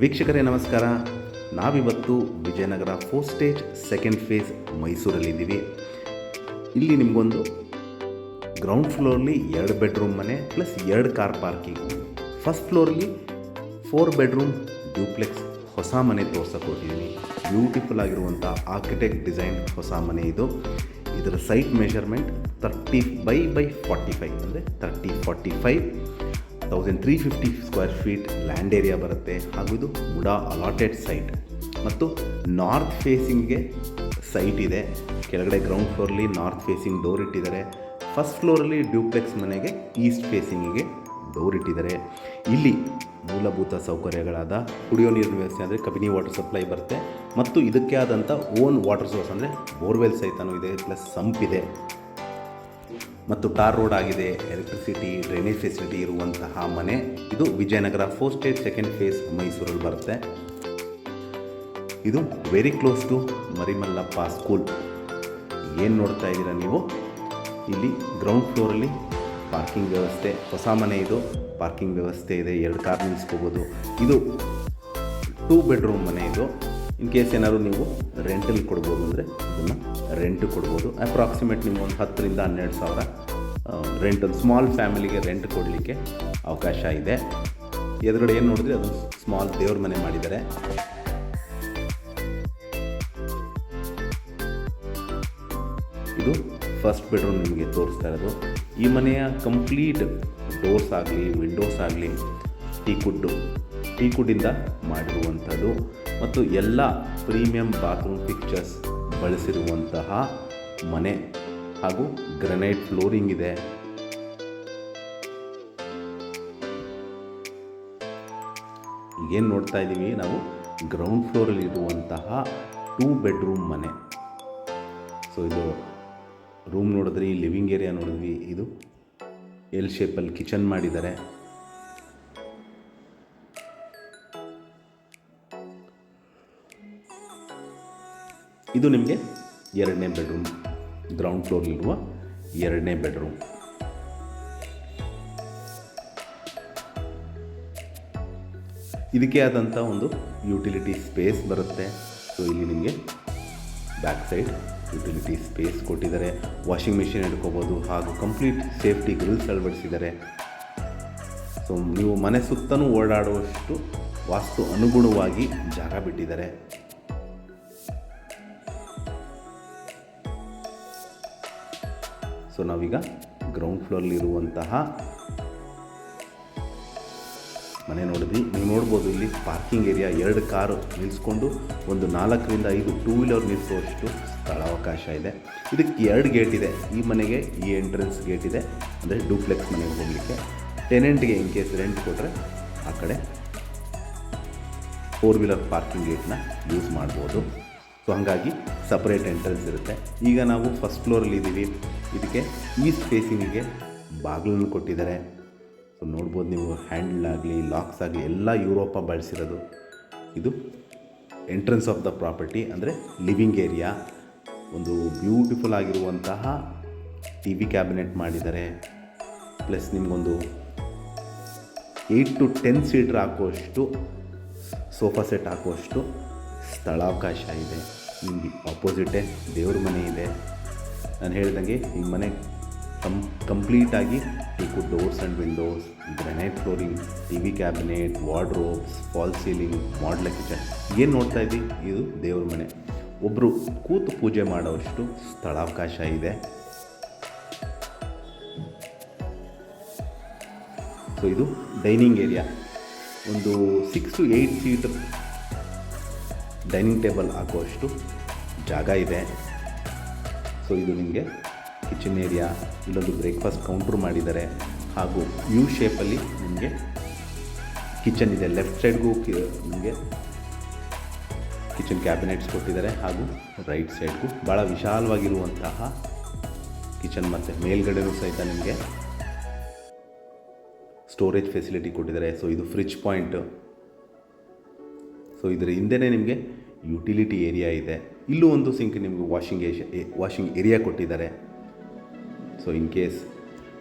ವೀಕ್ಷಕರೇ ನಮಸ್ಕಾರ. ನಾವಿವತ್ತು ವಿಜಯನಗರ 4 ಸ್ಟೇಜ್ ಸೆಕೆಂಡ್ ಫೇಸ್ ಮೈಸೂರಲ್ಲಿದ್ದೀವಿ. ಇಲ್ಲಿ ನಿಮಗೊಂದು ಗ್ರೌಂಡ್ ಫ್ಲೋರ್ಲಿ 2 ಬೆಡ್ರೂಮ್ ಮನೆ ಪ್ಲಸ್ 2 ಕಾರ್ ಪಾರ್ಕಿಂಗ್, ಫಸ್ಟ್ ಫ್ಲೋರಲ್ಲಿ 4 ಬೆಡ್ರೂಮ್ ಡ್ಯೂಪ್ಲೆಕ್ಸ್ ಹೊಸ ಮನೆ ತೋರ್ಸೋಕೊಟ್ಟಿದ್ದೀನಿ. ಬ್ಯೂಟಿಫುಲ್ ಆಗಿರುವಂಥ ಆರ್ಕಿಟೆಕ್ಟ್ ಡಿಸೈನ್ ಹೊಸ ಮನೆ ಇದು. ಇದರ ಸೈಟ್ ಮೆಷರ್ಮೆಂಟ್ 30/45 ಅಂದರೆ 1350 ಸ್ಕ್ವೇರ್ ಫೀಟ್ ಲ್ಯಾಂಡ್ ಏರಿಯಾ ಬರುತ್ತೆ. ಹಾಗೂ ಇದು ಮುಡಾ ಅಲಾಟೆಡ್ ಸೈಟ್ ಮತ್ತು ನಾರ್ತ್ ಫೇಸಿಂಗ್ಗೆ ಸೈಟ್ ಇದೆ. ಕೆಳಗಡೆ ಗ್ರೌಂಡ್ ಫ್ಲೋರ್ಲಿ ನಾರ್ತ್ ಫೇಸಿಂಗ್ ಡೋರ್ ಇಟ್ಟಿದ್ದಾರೆ. ಫಸ್ಟ್ ಫ್ಲೋರಲ್ಲಿ ಡ್ಯೂಪ್ಲೆಕ್ಸ್ ಮನೆಗೆ ಈಸ್ಟ್ ಫೇಸಿಂಗಿಗೆ ಡೋರ್ ಇಟ್ಟಿದ್ದಾರೆ. ಇಲ್ಲಿ ಮೂಲಭೂತ ಸೌಕರ್ಯಗಳಾದ ಕುಡಿಯೋ ನೀರಿನ ವ್ಯವಸ್ಥೆ ಅಂದರೆ ಕಬಿನಿ ವಾಟರ್ ಸಪ್ಲೈ ಬರುತ್ತೆ ಮತ್ತು ಇದಕ್ಕೆ ಆದಂಥ ಓನ್ ವಾಟರ್ ಸೋರ್ಸ್ ಅಂದರೆ ಬೋರ್ವೆಲ್ ಸಹಿತನೂ ಇದೆ, ಪ್ಲಸ್ ಸಂಪ್ ಇದೆ ಮತ್ತು ಟಾರ್ ರೋಡ್ ಆಗಿದೆ. ಎಲೆಕ್ಟ್ರಿಸಿಟಿ ಡ್ರೈನೇಜ್ ಫೆಸಿಲಿಟಿ ಇರುವಂತಹ ಮನೆ ಇದು. ವಿಜಯನಗರ 4 ಸ್ಟೇಜ್ ಸೆಕೆಂಡ್ ಫೇಸ್ ಮೈಸೂರಲ್ಲಿ ಬರುತ್ತೆ. ಇದು very close to Marimallappa school. ಏನು ನೋಡ್ತಾ ಇದ್ದೀರಾ ನೀವು, ಇಲ್ಲಿ ಗ್ರೌಂಡ್ ಫ್ಲೋರಲ್ಲಿ ಪಾರ್ಕಿಂಗ್ ವ್ಯವಸ್ಥೆ, ಹೊಸ ಮನೆ ಇದು. ಪಾರ್ಕಿಂಗ್ ವ್ಯವಸ್ಥೆ ಇದೆ, 2 ಕಾರ್ ನಿಲ್ಲಿಸ್ಕೋಬೋದು. ಇದು 2 ಬೆಡ್ರೂಮ್ ಮನೆ ಇದು. ಇನ್ ಕೇಸ್ ಏನಾದ್ರು ನೀವು ರೆಂಟಲ್ಲಿ ಕೊಡ್ಬೋದು ಅಂದರೆ ಅದನ್ನು ರೆಂಟ್ ಕೊಡ್ಬೋದು. ಅಪ್ರಾಕ್ಸಿಮೇಟ್ ನಿಮ್ಗೆ ಒಂದು 10,000 to 12,000 ರೆಂಟ್, ಒಂದು ಸ್ಮಾಲ್ ಫ್ಯಾಮಿಲಿಗೆ ರೆಂಟ್ ಕೊಡಲಿಕ್ಕೆ ಅವಕಾಶ ಇದೆ. ಎದುರುಗಡೆ ಏನು ನೋಡಿದ್ರೆ ಅದು ಸ್ಮಾಲ್ ದೇವ್ರ ಮನೆ ಮಾಡಿದ್ದಾರೆ. ಇದು ಫಸ್ಟ್ ಬೆಡ್ರೂಮ್ ನಿಮಗೆ ತೋರಿಸ್ತಾ ಇರೋದು. ಈ ಮನೆಯ ಕಂಪ್ಲೀಟ್ ಡೋರ್ಸ್ ಆಗಲಿ ವಿಂಡೋಸ್ ಆಗಲಿ ಟೀಕುಡ್ಡಿಂದ ಮಾಡಿರುವಂಥದ್ದು ಮತ್ತು ಎಲ್ಲ ಪ್ರೀಮಿಯಂ ಬಾತ್ರೂಮ್ ಫಿಕ್ಚರ್ಸ್ ಬಳಸಿರುವಂತಹ ಮನೆ ಹಾಗೂ ಗ್ರನೈಟ್ ಫ್ಲೋರಿಂಗ್ ಇದೆ. ಏನು ನೋಡ್ತಾ ಇದ್ದೀವಿ ನಾವು, ಗ್ರೌಂಡ್ ಫ್ಲೋರಲ್ಲಿ ಇರುವಂತಹ 2 ಬೆಡ್ರೂಮ್ ಮನೆ. ಸೊ ಇದು ರೂಮ್ ನೋಡಿದ್ರಿ, ಲಿವಿಂಗ್ ಏರಿಯಾ ನೋಡಿದ್ವಿ. ಇದು ಎಲ್ ಶೇಪಲ್ಲಿ ಕಿಚನ್ ಮಾಡಿದ್ದಾರೆ. ಇದು ನಿಮಗೆ 2ನೇ ಬೆಡ್ರೂಮ್, ಗ್ರೌಂಡ್ ಫ್ಲೋರ್ಲಿರುವ 2ನೇ ಬೆಡ್ರೂಮ್. ಇದಕ್ಕೆ ಆದಂಥ ಒಂದು ಯುಟಿಲಿಟಿ ಸ್ಪೇಸ್ ಬರುತ್ತೆ. ಸೊ ಇಲ್ಲಿ ನಿಮಗೆ ಬ್ಯಾಕ್ ಸೈಡ್ ಯುಟಿಲಿಟಿ ಸ್ಪೇಸ್ ಕೊಟ್ಟಿದ್ದಾರೆ. ವಾಷಿಂಗ್ ಮಿಷಿನ್ ಇಟ್ಕೋಬೋದು ಹಾಗೂ ಕಂಪ್ಲೀಟ್ ಸೇಫ್ಟಿ ಗ್ರಿಲ್ಸ್ ಅಳವಡಿಸಿದ್ದಾರೆ. ಸೊ ನೀವು ಮನೆ ಸುತ್ತಲೂ ಓಡಾಡುವಷ್ಟು ವಾಸ್ತು ಅನುಗುಣವಾಗಿ ಜಾಗ ಬಿಟ್ಟಿದ್ದಾರೆ. ಸೊ ನಾವೀಗ ಗ್ರೌಂಡ್ ಫ್ಲೋರ್ಲಿರುವಂತಹ ಮನೆ ನೋಡಿದ್ವಿ. ನೀವು ನೋಡ್ಬೋದು ಇಲ್ಲಿ ಪಾರ್ಕಿಂಗ್ ಏರಿಯಾ, 2 ಕಾರು ನಿಲ್ಲಿಸ್ಕೊಂಡು ಒಂದು 4 to 5 2 ವೀಲರ್ ನಿಲ್ಲಿಸುವಷ್ಟು ಸ್ಥಳಾವಕಾಶ ಇದೆ. ಇದಕ್ಕೆ 2 ಗೇಟ್ ಇದೆ. ಈ ಮನೆಗೆ ಈ ಎಂಟ್ರೆನ್ಸ್ ಗೇಟ್ ಇದೆ, ಅಂದರೆ ಡೂಪ್ಲೆಕ್ಸ್ ಮನೆಗೆ ಹೋಗಲಿಕ್ಕೆ. ಟೆನೆಂಟ್ಗೆ ಇನ್ ಕೇಸ್ ರೆಂಟ್ ಕೊಟ್ಟರೆ ಆ ಕಡೆ 4 ವೀಲರ್ ಪಾರ್ಕಿಂಗ್ ಗೇಟ್ನ ಯೂಸ್ ಮಾಡ್ಬೋದು. ಸೊ ಹಾಗಾಗಿ ಸಪ್ರೇಟ್ ಎಂಟ್ರೆನ್ಸ್ ಇರುತ್ತೆ. ಈಗ ನಾವು ಫಸ್ಟ್ ಫ್ಲೋರಲ್ಲಿ ಇದ್ದೀವಿ. ಇದಕ್ಕೆ ಈಸ್ಟ್ ಫೇಸಿಂಗಿಗೆ ಬಾಗಿಲನ್ನು ಕೊಟ್ಟಿದ್ದಾರೆ. ಸೊ ನೋಡ್ಬೋದು ನೀವು, ಹ್ಯಾಂಡಲ್ ಆಗಲಿ ಲಾಕ್ಸ್ ಆಗಲಿ ಎಲ್ಲ ಯುರೋಪ ಬಳಸಿರೋದು. ಇದು ಎಂಟ್ರೆನ್ಸ್ ಆಫ್ ದ ಪ್ರಾಪರ್ಟಿ ಅಂದರೆ ಲಿವಿಂಗ್ ಏರಿಯಾ. ಒಂದು ಬ್ಯೂಟಿಫುಲ್ ಆಗಿರುವಂತಹ TV ಕ್ಯಾಬಿನೆಟ್ ಮಾಡಿದ್ದಾರೆ. ಪ್ಲಸ್ ನಿಮಗೊಂದು 8 to 10 ಸೀಟ್ರ್ ಹಾಕುವಷ್ಟು ಸೋಫಾ ಸೆಟ್ ಹಾಕುವಷ್ಟು ಸ್ಥಳಾವಕಾಶ ಇದೆ. ನಿಮಗೆ ಆಪೋಸಿಟೇ ದೇವ್ರ ಮನೆ ಇದೆ. ನಾನು ಹೇಳಿದಂಗೆ ಈ ಮನೆ ಕಂಪ್ಲೀಟಾಗಿ teak doors and Windows, granite flooring, TV cabinet, wardrobes, fall ceiling, modular kitchen. ಏನು ನೋಡ್ತಾ ಇದ್ದೀವಿ, ಇದು ದೇವ್ರ ಮನೆ. ಒಬ್ಬರು ಕೂತು ಪೂಜೆ ಮಾಡೋವಷ್ಟು ಸ್ಥಳಾವಕಾಶ ಇದೆ. ಸೊ ಇದು ಡೈನಿಂಗ್ ಏರಿಯಾ. ಒಂದು 6 to 8 ಸೀಟ್ ಡೈನಿಂಗ್ ಟೇಬಲ್ ಹಾಕುವಷ್ಟು ಜಾಗ ಇದೆ. ಸೊ ಇದು ನಿಮಗೆ ಕಿಚನ್ ಏರಿಯಾ. ಇಲ್ಲೊಂದು ಬ್ರೇಕ್ಫಾಸ್ಟ್ ಕೌಂಟ್ರ್ ಮಾಡಿದ್ದಾರೆ ಹಾಗೂ ಯು ಶೇಪಲ್ಲಿ ನಿಮಗೆ ಕಿಚನ್ ಇದೆ. ಲೆಫ್ಟ್ ಸೈಡ್ಗೂ ನಿಮಗೆ ಕಿಚನ್ ಕ್ಯಾಬಿನೆಟ್ಸ್ ಕೊಟ್ಟಿದ್ದಾರೆ ಹಾಗೂ ರೈಟ್ ಸೈಡ್ಗೂ ಭಾಳ ವಿಶಾಲವಾಗಿರುವಂತಹ ಕಿಚನ್. ಮತ್ತು ಮೇಲ್ಗಡೆನೂ ಸಹಿತ ನಿಮಗೆ ಸ್ಟೋರೇಜ್ ಫೆಸಿಲಿಟಿ ಕೊಟ್ಟಿದ್ದಾರೆ. ಸೊ ಇದು ಫ್ರಿಡ್ಜ್ ಪಾಯಿಂಟ್. ಸೊ ಇದರ ಹಿಂದೆಯೇ ನಿಮಗೆ ಯುಟಿಲಿಟಿ ಏರಿಯಾ ಇದೆ. ಇಲ್ಲೂ ಒಂದು ಸಿಂಕ್ ನಿಮಗೆ ವಾಷಿಂಗ್ ಏರಿಯಾ ಕೊಟ್ಟಿದ್ದಾರೆ. So in case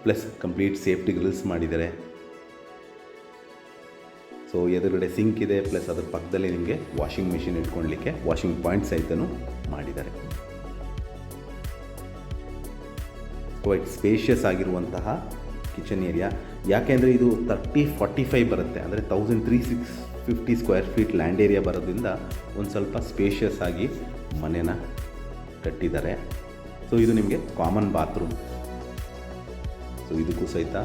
plus complete safety Grylls ಮಾಡಿದ್ದಾರೆ. ಸೊ ಎದುರುಗಡೆ ಸಿಂಕ್ ಇದೆ, ಪ್ಲಸ್ ಅದ್ರ ಪಕ್ಕದಲ್ಲಿ ನಿಮಗೆ ವಾಷಿಂಗ್ ಮಿಷಿನ್ ಇಟ್ಕೊಳ್ಳಲಿಕ್ಕೆ ವಾಷಿಂಗ್ ಪಾಯಿಂಟ್ ಸಹಿತನೂ ಮಾಡಿದ್ದಾರೆ. ಕ್ವೈಟ್ ಸ್ಪೇಷಿಯಸ್ ಆಗಿರುವಂತಹ ಕಿಚನ್ ಏರಿಯಾ. ಯಾಕೆಂದರೆ ಇದು 30-45 ಬರುತ್ತೆ, ಅಂದರೆ 1350 ಸ್ಕ್ವೇರ್ ಫೀಟ್ ಲ್ಯಾಂಡ್ ಏರಿಯಾ ಬರೋದ್ರಿಂದ ಒಂದು ಸ್ವಲ್ಪ ಸ್ಪೇಷಿಯಸ್ ಆಗಿ ಮನೆನ ಕಟ್ಟಿದ್ದಾರೆ. ಸೊ ಇದು ನಿಮಗೆ ಕಾಮನ್ ಬಾತ್ರೂಮ್. ಸೊ ಇದಕ್ಕೂ ಸಹಿತ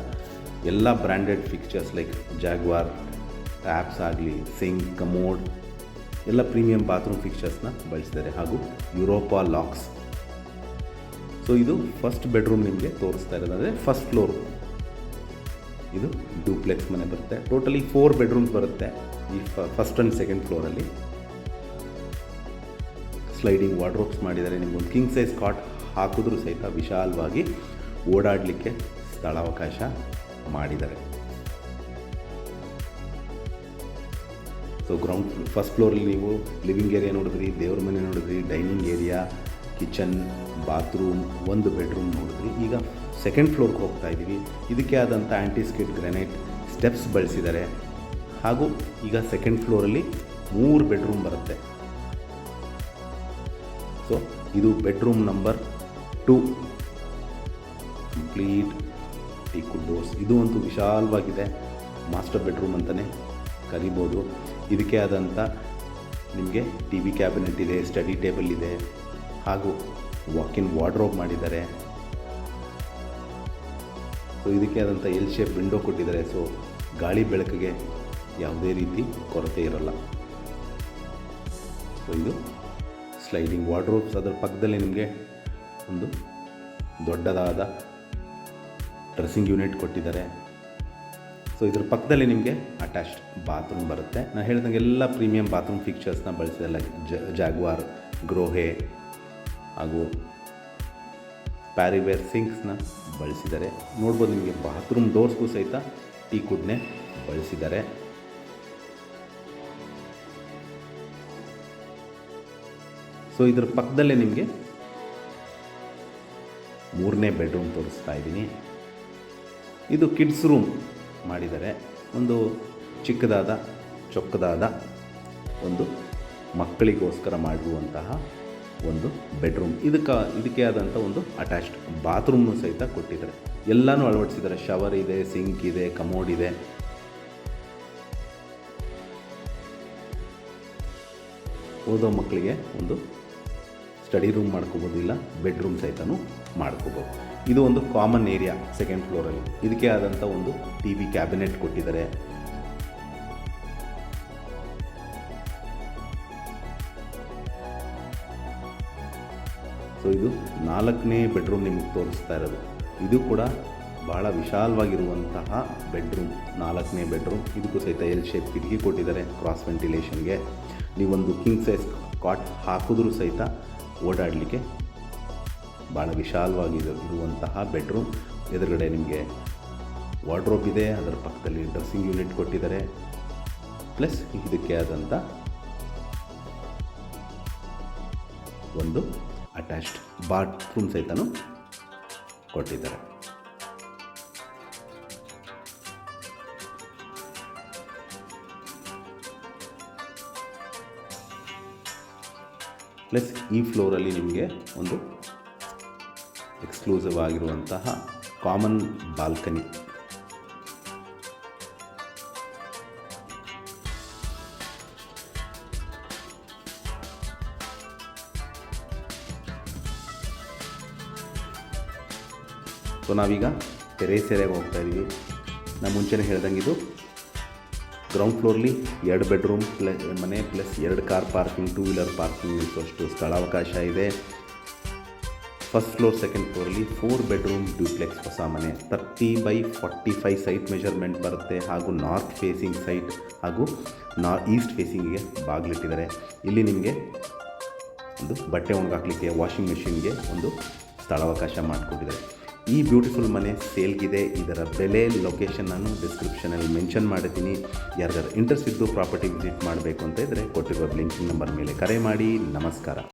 ಎಲ್ಲ branded fixtures like Jaquar taps ಆಗಲಿ, ಸಿಂಕ್, ಕಮೋಡ್ ಎಲ್ಲ ಪ್ರೀಮಿಯಂ ಬಾತ್ರೂಮ್ ಫಿಕ್ಚರ್ಸ್ನ ಬಳಸಿದ್ದಾರೆ, ಹಾಗೂ ಯುರೋಪಾ ಲಾಕ್ಸ್. ಸೊ ಇದು ಫಸ್ಟ್ ಬೆಡ್ರೂಮ್ ನಿಮಗೆ ತೋರಿಸ್ತಾ ಇರೋದಂದರೆ ಫಸ್ಟ್ ಫ್ಲೋರ್. ಇದು ಡ್ಯೂಪ್ಲೆಕ್ಸ್ ಮನೆ ಬರುತ್ತೆ. ಟೋಟಲಿ 4 ಬೆಡ್ರೂಮ್ಸ್ ಬರುತ್ತೆ ಈ ಫಸ್ಟ್ ಆ್ಯಂಡ್ ಸೆಕೆಂಡ್ ಫ್ಲೋರಲ್ಲಿ. ಸ್ಲೈಡಿಂಗ್ ವಾರ್ಡ್ರೋಬ್ಸ್ ಮಾಡಿದ್ದಾರೆ. ನಿಮಗೊಂದು ಕಿಂಗ್ ಸೈಜ್ ಕಾಟ್ ಹಾಕಿದ್ರೂ ಸಹಿತ ವಿಶಾಲವಾಗಿ ಓಡಾಡಲಿಕ್ಕೆ ಸ್ಥಳಾವಕಾಶ ಮಾಡಿದ್ದಾರೆ. ಸೊ ಫಸ್ಟ್ ಫ್ಲೋರಲ್ಲಿ ನೀವು ಲಿವಿಂಗ್ ಏರಿಯಾ ನೋಡಿದ್ರಿ, ದೇವ್ರ ಮನೆ ನೋಡಿದ್ರಿ, ಡೈನಿಂಗ್ ಏರಿಯಾ, ಕಿಚನ್, ಬಾತ್ರೂಮ್, ಒಂದು ಬೆಡ್ರೂಮ್ ನೋಡಿದ್ರಿ. ಈಗ ಸೆಕೆಂಡ್ ಫ್ಲೋರ್ಗೆ ಹೋಗ್ತಾ ಇದ್ದೀವಿ. ಇದಕ್ಕೆ ಆದಂಥ ಆ್ಯಂಟಿಸ್ಕಿಡ್ ಗ್ರಾನೈಟ್ ಸ್ಟೆಪ್ಸ್ ಬಳಸಿದ್ದಾರೆ. ಹಾಗೂ ಈಗ ಸೆಕೆಂಡ್ ಫ್ಲೋರಲ್ಲಿ 3 ಬೆಡ್ರೂಮ್ ಬರುತ್ತೆ. ಸೊ ಇದು bedroom number 2. Complete teakwood doors. ಇದು ಅಂತೂ ವಿಶಾಲವಾಗಿದೆ, ಮಾಸ್ಟರ್ ಬೆಡ್ರೂಮ್ ಅಂತಲೇ ಕರಿಬೋದು. ಇದಕ್ಕೆ ಆದಂಥ ನಿಮಗೆ ಟಿ ವಿ ಕ್ಯಾಬಿನೆಟ್ ಇದೆ, ಸ್ಟಡಿ ಟೇಬಲ್ ಇದೆ, ಹಾಗೂ ವಾಕಿನ್ ವಾರ್ಡ್ರೋಬ್ ಮಾಡಿದ್ದಾರೆ. ಸೊ ಇದಕ್ಕೆ ಆದಂಥ ಎಲ್ ಶೇಪ್ ವಿಂಡೋ ಕೊಟ್ಟಿದ್ದಾರೆ. ಸೊ ಗಾಳಿ ಬೆಳಕಿಗೆ ಯಾವುದೇ ರೀತಿ ಕೊರತೆ ಇರಲ್ಲ. ಸೊ ಇದು ಸ್ಲೈಡಿಂಗ್ ವಾರ್ಡ್ರೋಬ್ಸ್. ಅದರ ಪಕ್ಕದಲ್ಲಿ ನಿಮಗೆ ಒಂದು ದೊಡ್ಡದಾದ ಡ್ರೆಸ್ಸಿಂಗ್ ಯೂನಿಟ್ ಕೊಟ್ಟಿದ್ದಾರೆ. ಸೊ ಇದ್ರ ಪಕ್ಕದಲ್ಲಿ ನಿಮಗೆ ಅಟ್ಯಾಚ್ಡ್ ಬಾತ್ರೂಮ್ ಬರುತ್ತೆ. ನಾನು ಹೇಳ್ದಂಗೆ ಎಲ್ಲ ಪ್ರೀಮಿಯಂ ಬಾತ್ರೂಮ್ ಫಿಕ್ಚರ್ಸ್ನ ಬಳಸಿದಲ್ಲ, ಜಾಗ್ವಾರ್, ಗ್ರೋಹೆ ಹಾಗೂ ಪ್ಯಾರಿವೇರ್ ಸಿಂಕ್ಸ್ನ ಬಳಸಿದ್ದಾರೆ. ನೋಡ್ಬೋದು ನಿಮಗೆ ಬಾತ್ರೂಮ್ ಡೋರ್ಸ್ಗೂ ಸಹಿತ ಟೀಕ್ವುಡ್ನೇ ಬಳಸಿದ್ದಾರೆ. ಸೊ ಇದ್ರ ಪಕ್ಕದಲ್ಲೇ ನಿಮಗೆ 3ನೇ ಬೆಡ್ರೂಮ್ ತೋರಿಸ್ತಾ ಇದ್ದೀನಿ. ಇದು ಕಿಡ್ಸ್ ರೂಮ್ ಮಾಡಿದ್ದಾರೆ. ಒಂದು ಚಿಕ್ಕದಾದ ಚೊಕ್ಕದಾದ ಒಂದು ಮಕ್ಕಳಿಗೋಸ್ಕರ ಮಾಡಿರುವಂತಹ ಒಂದು ಬೆಡ್ರೂಮ್. ಇದಕ್ಕೆ ಆದಂಥ ಒಂದು ಅಟ್ಯಾಚ್ಡ್ ಬಾತ್ರೂಮ್ನು ಸಹಿತ ಕೊಟ್ಟಿದ್ದಾರೆ. ಎಲ್ಲನೂ ಅಳವಡಿಸಿದ್ದಾರೆ. ಶವರ್ ಇದೆ, ಸಿಂಕ್ ಇದೆ, ಕಮೋಡ್ ಇದೆ. ಓದೋ ಮಕ್ಕಳಿಗೆ ಒಂದು ಸ್ಟಡಿ ರೂಮ್ ಮಾಡ್ಕೋಬೋದು, ಇಲ್ಲ ಬೆಡ್ರೂಮ್ ಸಹಿತನೂ ಮಾಡ್ಕೋಬೋದು. ಇದು ಒಂದು ಕಾಮನ್ ಏರಿಯಾ ಸೆಕೆಂಡ್ ಫ್ಲೋರಲ್ಲಿ. ಇದಕ್ಕೆ ಆದಂಥ ಒಂದು ಟಿ ವಿ ಕ್ಯಾಬಿನೆಟ್ ಕೊಟ್ಟಿದ್ದಾರೆ. ಸೊ ಇದು 4ನೇ ಬೆಡ್ರೂಮ್ ನಿಮಗೆ ತೋರಿಸ್ತಾ ಇರೋದು. ಇದು ಕೂಡ ಭಾಳ ವಿಶಾಲವಾಗಿರುವಂತಹ ಬೆಡ್ರೂಮ್, 4ನೇ ಬೆಡ್ರೂಮ್. ಇದಕ್ಕೂ ಸಹಿತ ಎಲ್ ಶೇಪ್ ಕಿಟಕಿ ಕೊಟ್ಟಿದ್ದಾರೆ ಕ್ರಾಸ್ ವೆಂಟಿಲೇಷನ್ಗೆ. ನೀವೊಂದು ಕಿಂಗ್ ಸೈಜ್ ಕಾಟ್ ಹಾಕಿದ್ರೂ ಸಹಿತ ಓಡಾಡಲಿಕ್ಕೆ ಭಾಳ ವಿಶಾಲವಾಗಿರುವಂತಹ ಬೆಡ್ರೂಮ್. ಎದುರುಗಡೆ ನಿಮಗೆ ವಾರ್ಡ್ರೋಬ್ ಇದೆ, ಅದರ ಪಕ್ಕದಲ್ಲಿ ಡ್ರೆಸ್ಸಿಂಗ್ ಯೂನಿಟ್ ಕೊಟ್ಟಿದ್ದಾರೆ. ಪ್ಲಸ್ ಇದಕ್ಕೆ ಆದಂಥ ಒಂದು ಅಟ್ಯಾಚ್ಡ್ ಬಾತ್ರೂಮ್ ಸಹಿತನೂ ಕೊಟ್ಟಿದ್ದಾರೆ. ಪ್ಲಸ್ ಈ ಫ್ಲೋರಲ್ಲಿ ನಿಮಗೆ ಒಂದು ಎಕ್ಸ್ಕ್ಲೂಸಿವ್ ಆಗಿರುವಂತಹ ಕಾಮನ್ ಬಾಲ್ಕನಿ. ಸೊ ನಾವೀಗ ಟೆರೇಸ್ ಏರಿಯಾಗೆ ಹೋಗ್ತಾ ಇದ್ದೀವಿ. ನಾನು ಮುಂಚೆನೇ ಹೇಳ್ದಂಗೆ ಇದು ಗ್ರೌಂಡ್ ಫ್ಲೋರ್ಲಿ 2 ಬೆಡ್ರೂಮ್ ಮನೆ plus 2 car parking, 2 wheeler parking ಇರುವಷ್ಟು ಸ್ಥಳಾವಕಾಶ ಇದೆ. ಫಸ್ಟ್ ಫ್ಲೋರ್ ಸೆಕೆಂಡ್ ಫ್ಲೋರಲ್ಲಿ 4 ಬೆಡ್ರೂಮ್ ಡ್ಯೂಪ್ಲೆಕ್ಸ್ ಹೊಸ ಮನೆ. 30/45 ಸೈಟ್ ಮೆಜರ್ಮೆಂಟ್ ಬರುತ್ತೆ. ಹಾಗೂ ನಾರ್ತ್ ಫೇಸಿಂಗ್ ಸೈಟ್ ಹಾಗೂ ಈಸ್ಟ್ ಫೇಸಿಂಗಿಗೆ ಬಾಗಿಲಿಟ್ಟಿದ್ದಾರೆ. ಇಲ್ಲಿ ನಿಮಗೆ ಒಂದು ಬಟ್ಟೆ ಒಣಗಾಕಲಿಕ್ಕೆ ವಾಷಿಂಗ್ ಮೆಷಿನ್ಗೆ ಒಂದು ಸ್ಥಳಾವಕಾಶ ಮಾಡಿಕೊಟ್ಟಿದ್ದಾರೆ. ಈ ಬ್ಯೂಟಿಫುಲ್ ಮನೆ ಸೇಲ್ಗಿದೆ. ಇದರ ಬೆಲೆ, ಲೊಕೇಶನ್ ನಾನು ಡಿಸ್ಕ್ರಿಪ್ಷನಲ್ಲಿ ಮೆನ್ಷನ್ ಮಾಡಿದ್ದೀನಿ. ಯಾರ್ಯಾರು ಇಂಟ್ರೆಸ್ಟ್ ಇದ್ದು ಪ್ರಾಪರ್ಟಿ ವಿಸಿಟ್ ಮಾಡಬೇಕು ಅಂತ ಇದ್ದರೆ ಕೊಟ್ಟಿರುವ ಲಿಂಕಿಂಗ್ ನಂಬರ್ ಮೇಲೆ ಕರೆ ಮಾಡಿ. ನಮಸ್ಕಾರ.